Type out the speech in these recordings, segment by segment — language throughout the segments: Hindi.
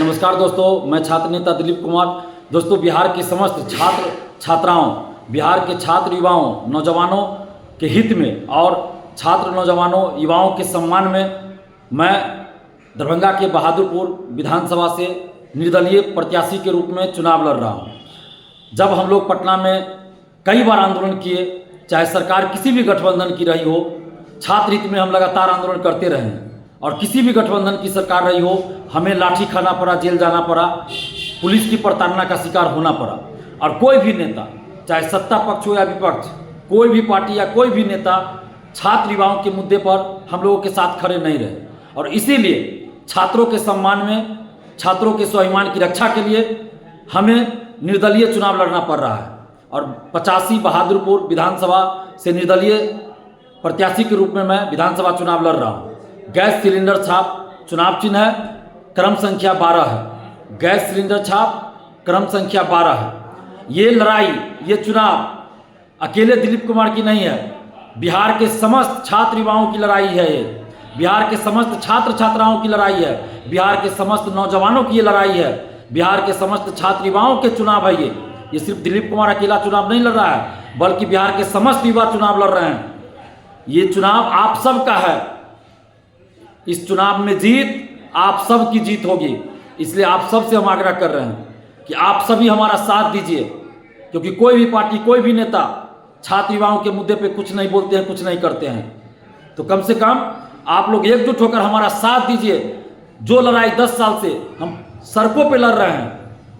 नमस्कार दोस्तों, मैं छात्र नेता दिलीप कुमार। दोस्तों, बिहार के समस्त छात्र छात्राओं, बिहार के छात्र युवाओं, नौजवानों के हित में और छात्र नौजवानों युवाओं के सम्मान में मैं दरभंगा के बहादुरपुर विधानसभा से निर्दलीय प्रत्याशी के रूप में चुनाव लड़ रहा हूँ। जब हम लोग पटना में कई बार आंदोलन किए, चाहे सरकार किसी भी गठबंधन की रही हो, छात्र हित में हम लगातार आंदोलन करते रहे हैं और किसी भी गठबंधन की सरकार रही हो, हमें लाठी खाना पड़ा, जेल जाना पड़ा, पुलिस की प्रताड़ना का शिकार होना पड़ा। और कोई भी नेता, चाहे सत्ता पक्ष हो या विपक्ष, कोई भी पार्टी या कोई भी नेता छात्र युवाओं के मुद्दे पर हम लोगों के साथ खड़े नहीं रहे। और इसीलिए छात्रों के सम्मान में, छात्रों के स्वाभिमान की रक्षा के लिए हमें निर्दलीय चुनाव लड़ना पड़ रहा है। और 85 बहादुरपुर विधानसभा से निर्दलीय प्रत्याशी के रूप में मैं विधानसभा चुनाव लड़ रहा हूँ। गैस सिलेंडर छाप चुनाव चिन्ह है, क्रम संख्या 12 है। गैस सिलेंडर छाप क्रम संख्या 12 है। ये लड़ाई, ये चुनाव अकेले दिलीप कुमार की नहीं है, बिहार के समस्त छात्र युवाओं की लड़ाई है। ये बिहार के समस्त छात्र छात्राओं की लड़ाई है, बिहार के समस्त नौजवानों की ये लड़ाई है, बिहार के समस्त छात्र युवाओं के चुनाव है। ये सिर्फ दिलीप कुमार अकेला चुनाव नहीं लड़ रहा है, बल्कि बिहार के समस्त युवा चुनाव लड़ रहे हैं। ये चुनाव आप सबका है। इस चुनाव में जीत आप सब की जीत होगी। इसलिए आप सब से हम आग्रह कर रहे हैं कि आप सभी हमारा साथ दीजिए, क्योंकि कोई भी पार्टी, कोई भी नेता छात्र युवाओं के मुद्दे पे कुछ नहीं बोलते हैं, कुछ नहीं करते हैं। तो कम से कम आप लोग एकजुट होकर हमारा साथ दीजिए। जो लड़ाई 10 साल से हम सड़कों पे लड़ रहे हैं,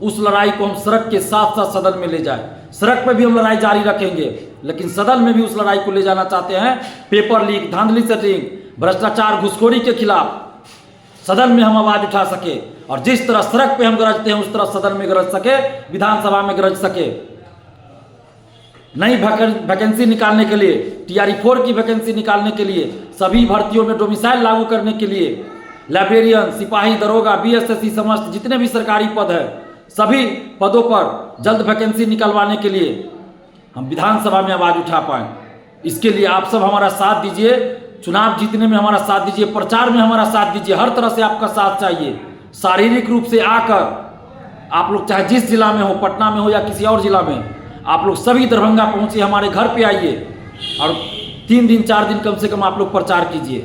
उस लड़ाई को हम सड़क के साथ साथ सदन में ले जाए। सड़क पे भी हम लड़ाई जारी रखेंगे, लेकिन सदन में भी उस लड़ाई को ले जाना चाहते हैं। पेपर लीक, धांधली सेटिंग, भ्रष्टाचार, घुसखोरी के खिलाफ सदन में हम आवाज उठा सके, और जिस तरह सड़क पे हम गरजते हैं उस तरह सदन में गरज सके, विधानसभा में गरज सके। नई वैकेंसी निकालने के लिए, TRE 4 की वैकेंसी निकालने के लिए, सभी भर्तियों में डोमिसाइल लागू करने के लिए, लाइब्रेरियन, सिपाही, दरोगा, BSSC समस्त जितने भी सरकारी पद है, सभी पदों पर जल्द वैकेंसी निकलवाने के लिए हम विधानसभा में आवाज उठा पाएं। इसके लिए आप सब हमारा साथ दीजिए, चुनाव जीतने में हमारा साथ दीजिए, प्रचार में हमारा साथ दीजिए। हर तरह से आपका साथ चाहिए। शारीरिक रूप से आकर आप लोग चाहे जिस जिला में हो, पटना में हो या किसी और जिला में, आप लोग सभी दरभंगा पहुंचिए, हमारे घर पे आइए और 3 दिन 4 दिन कम से कम आप लोग प्रचार कीजिए।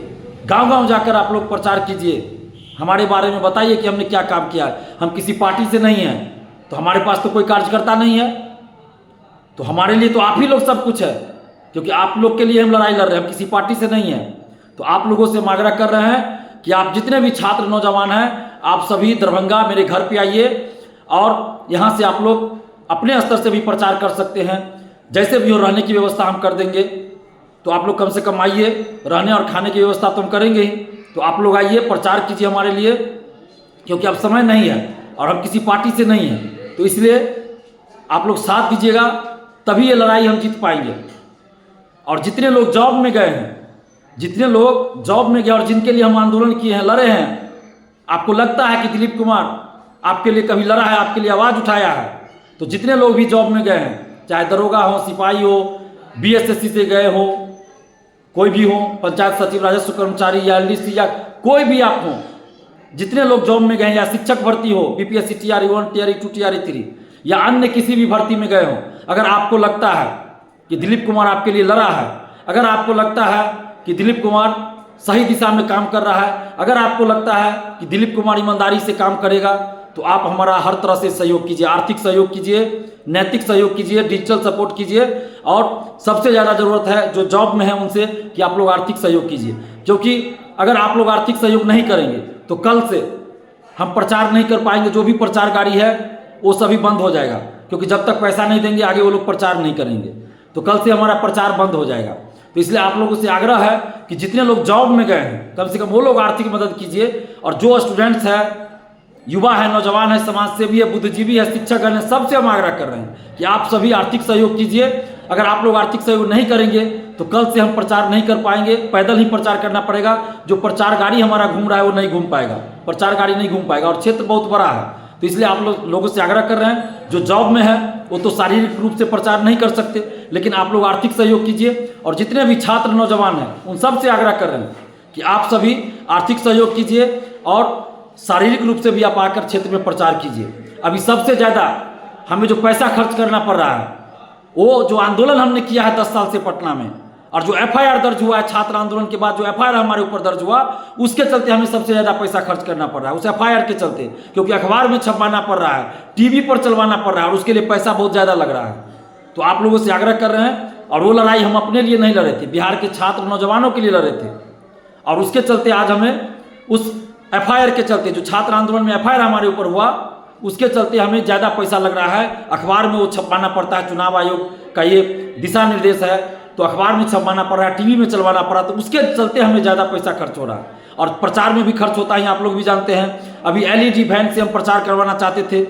गांव-गांव जाकर आप लोग प्रचार कीजिए, हमारे बारे में बताइए कि हमने क्या काम किया है। हम किसी पार्टी से नहीं हैं, तो हमारे पास तो कोई कार्यकर्ता नहीं है, तो हमारे लिए तो आप ही लोग सब कुछ है, क्योंकि आप लोग के लिए हम लड़ाई लड़ रहे हैं, हम किसी पार्टी से नहीं हैं। तो आप लोगों से हम आग्रह कर रहे हैं कि आप जितने भी छात्र नौजवान हैं, आप सभी दरभंगा मेरे घर पे आइए और यहाँ से आप लोग अपने स्तर से भी प्रचार कर सकते हैं। जैसे भी हो, रहने की व्यवस्था हम कर देंगे, तो आप लोग कम से कम आइए। रहने और खाने की व्यवस्था तो हम करेंगे ही, तो आप लोग आइए, प्रचार कीजिए हमारे लिए, क्योंकि अब समय नहीं है और हम किसी पार्टी से नहीं हैं। तो इसलिए आप लोग साथ दीजिएगा, तभी ये लड़ाई हम जीत पाएंगे। और जितने लोग जॉब में गए हैं, जितने लोग जॉब में गए और जिनके लिए हम आंदोलन किए हैं, लड़े हैं, आपको लगता है कि दिलीप कुमार आपके लिए कभी लड़ा है, आपके लिए आवाज़ उठाया है, तो जितने लोग भी जॉब में गए हैं, चाहे दरोगा हो, सिपाही हो, BSSC से गए हो, कोई भी हो, पंचायत सचिव, राजस्व कर्मचारी या LDC या कोई भी आप हो, जितने लोग जॉब में गए हैं, या शिक्षक भर्ती हो, BPSC TRE 1, TRE 2, TRE 3 या अन्य किसी भी भर्ती में गए हो, अगर आपको लगता है कि दिलीप कुमार आपके लिए लड़ा है, अगर आपको लगता है कि दिलीप कुमार सही दिशा में काम कर रहा है, अगर आपको लगता है कि दिलीप कुमार ईमानदारी से काम करेगा, तो आप हमारा हर तरह से सहयोग कीजिए। आर्थिक सहयोग कीजिए, नैतिक सहयोग कीजिए, डिजिटल सपोर्ट कीजिए, और सबसे ज़्यादा ज़रूरत है जो जॉब में है उनसे कि आप लोग आर्थिक सहयोग कीजिए। क्योंकि अगर आप लोग आर्थिक सहयोग नहीं करेंगे तो कल से हम प्रचार नहीं कर पाएंगे। जो भी प्रचार गाड़ी है वो सभी बंद हो जाएगा, क्योंकि जब तक पैसा नहीं देंगे आगे वो लोग प्रचार नहीं करेंगे, तो कल से हमारा प्रचार बंद हो जाएगा। तो इसलिए आप लोगों से आग्रह है कि जितने लोग जॉब में गए हैं, कम से कम वो लोग आर्थिक मदद कीजिए। और जो स्टूडेंट्स है, युवा है, नौजवान है, समाज सेवी है, बुद्धिजीवी है, शिक्षक है, सबसे हम आग्रह कर रहे हैं कि आप सभी आर्थिक सहयोग कीजिए। अगर आप लोग आर्थिक सहयोग नहीं करेंगे तो कल से हम प्रचार नहीं कर पाएंगे, पैदल ही प्रचार करना पड़ेगा। जो प्रचार गाड़ी हमारा घूम रहा है वो नहीं घूम पाएगा, प्रचार गाड़ी नहीं घूम पाएगा, और क्षेत्र बहुत बड़ा है। तो इसलिए आप लोगों से आग्रह कर रहे हैं, जो जॉब में है वो तो शारीरिक रूप से प्रचार नहीं कर सकते, लेकिन आप लोग आर्थिक सहयोग कीजिए। और जितने भी छात्र नौजवान हैं उन सब से आग्रह कर रहे हैं कि आप सभी आर्थिक सहयोग कीजिए और शारीरिक रूप से भी आप आकर क्षेत्र में प्रचार कीजिए। अभी सबसे ज़्यादा हमें जो पैसा खर्च करना पड़ रहा है, वो जो आंदोलन हमने किया है 10 साल से पटना में, और जो एफआईआर दर्ज हुआ है छात्र आंदोलन के बाद, जो एफआईआर हमारे ऊपर दर्ज हुआ, उसके चलते हमें सबसे ज़्यादा पैसा खर्च करना पड़ रहा है, उस एफआईआर के चलते। क्योंकि अखबार में छपवाना पड़ रहा है, टीवी पर चलवाना पड़ रहा है, और उसके लिए पैसा बहुत ज़्यादा लग रहा है। तो आप लोगों से आग्रह कर रहे हैं, और वो लड़ाई हम अपने लिए नहीं लड़े थे, बिहार के छात्र नौजवानों के लिए लड़े थे। और उसके चलते आज हमें उस एफआईआर के चलते, जो छात्र आंदोलन में एफआईआर हमारे ऊपर हुआ, उसके चलते हमें ज़्यादा पैसा लग रहा है। अखबार में वो छपवाना पड़ता है, चुनाव आयोग का ये दिशा निर्देश है, तो अखबार में छपवाना पड़ रहा है, टीवी में चलवाना पड़ा, तो उसके चलते हमें ज़्यादा पैसा खर्च हो रहा है। और प्रचार में भी खर्च होता है, आप लोग भी जानते हैं। अभी एलईडी वैन से हम प्रचार करवाना चाहते थे,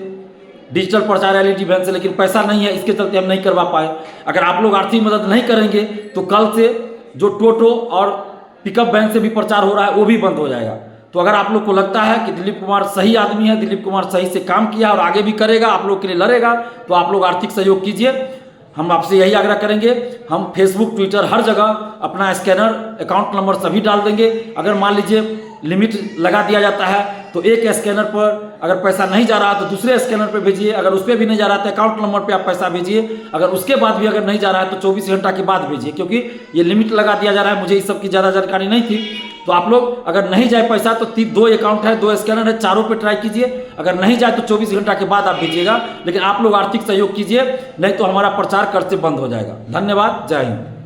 डिजिटल प्रचार एलईडी वैन से, लेकिन पैसा नहीं है, इसके चलते हम नहीं करवा पाए। अगर आप लोग आर्थिक मदद नहीं करेंगे तो कल से जो टोटो और पिकअप वैन से भी प्रचार हो रहा है, वो भी बंद हो जाएगा। तो अगर आप लोग को लगता है कि दिलीप कुमार सही आदमी है, दिलीप कुमार सही से काम किया और आगे भी करेगा, आप लोग के लिए लड़ेगा, तो आप लोग आर्थिक सहयोग कीजिए। हम आपसे यही आग्रह करेंगे। हम फेसबुक, ट्विटर, हर जगह अपना स्कैनर, अकाउंट नंबर सभी डाल देंगे। अगर मान लीजिए लिमिट लगा दिया जाता है तो एक स्कैनर पर अगर पैसा नहीं जा रहा तो दूसरे स्कैनर पर भेजिए, अगर उस पर भी नहीं जा रहा तो अकाउंट नंबर पे आप पैसा भेजिए, अगर उसके बाद भी अगर नहीं जा रहा है तो 24 घंटा के बाद भेजिए, क्योंकि ये लिमिट लगा दिया जा रहा है। मुझे इस सब की ज़्यादा जानकारी नहीं थी। तो आप लोग अगर नहीं जाए पैसा तो 2 अकाउंट है, 2 स्कैनर है, चारों पे ट्राई कीजिए। अगर नहीं जाए तो 24 घंटा के बाद आप भेजिएगा, लेकिन आप लोग आर्थिक सहयोग कीजिए, नहीं तो हमारा प्रचार कर से बंद हो जाएगा। धन्यवाद, जय हिंद।